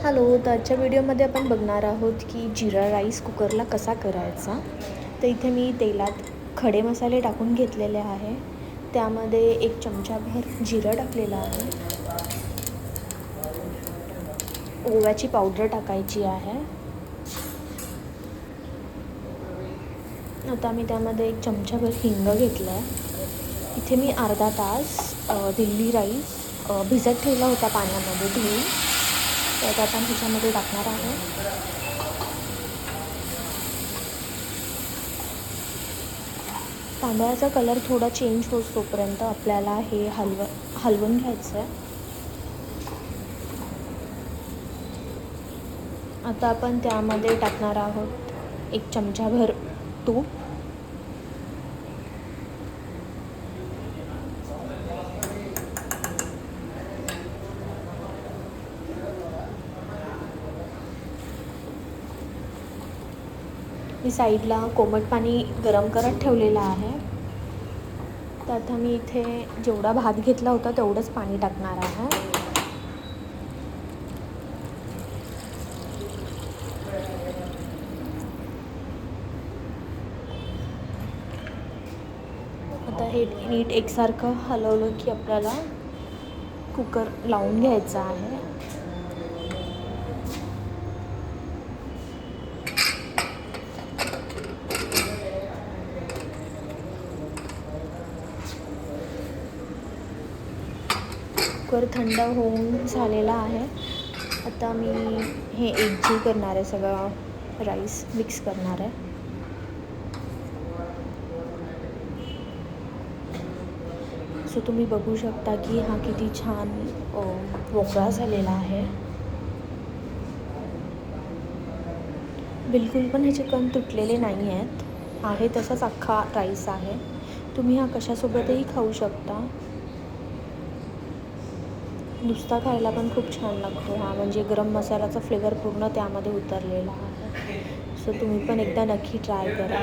Hello, तर आजच्या व्हिडिओमध्ये आपण बघणार आहोत की जिरा राईस कुकरला कसा करायचा. तर इथे मी तेलात खडे मसाले टाकून घेतलेले आहे. त्यामध्ये 1 चमचाभर जिरं टाकलेलं आहे. ओव्याची पावडर टाकायची आहे. आता मी त्यामध्ये 1 चमचाभर हिंग घेतला आहे. इथे मी अर्धा तास दिल्ली राईस भिजत ठेवला होता पाण्यामध्ये धुवून. तर आता ह्याच्यामध्ये टाकणार आहे. तांदळाचा कलर थोडा चेंज होईपर्यंत आपल्याला हे हलवून घ्यायचं आहे. आता आपण त्यामध्ये टाकणार आहोत 1 चमचाभर तूप. मी साईडला कोमट पाणी गरम करत ठेवलेलं आहे. तर आता मी इथे जेवढा भात घेतला होता तेवढंच पाणी टाकणार आहे. आता हे नीट एकसारखं हलवलं की आपल्याला कुकर लावून घ्यायचा आहे. कुकर थंड होऊन झालेला आहे. आता मी हे एकजीव करणार आहे, सगळं राईस मिक्स करणार आहे. सो तुम्ही बघू शकता की हा किती छान मोकळा झालेला आहे. बिलकुल पण ह्याचे कण तुटलेले नाही आहेत. आहे तसाच अख्खा राईस आहे. तुम्ही हा कशासोबतही खाऊ शकता. नुसता खायला पण खूप छान लागतो हा, म्हणजे गरम मसाल्याचा फ्लेवर पूर्ण त्यामध्ये उतरलेला आहे. सो तुम्ही पण एकदा नक्की ट्राय करा.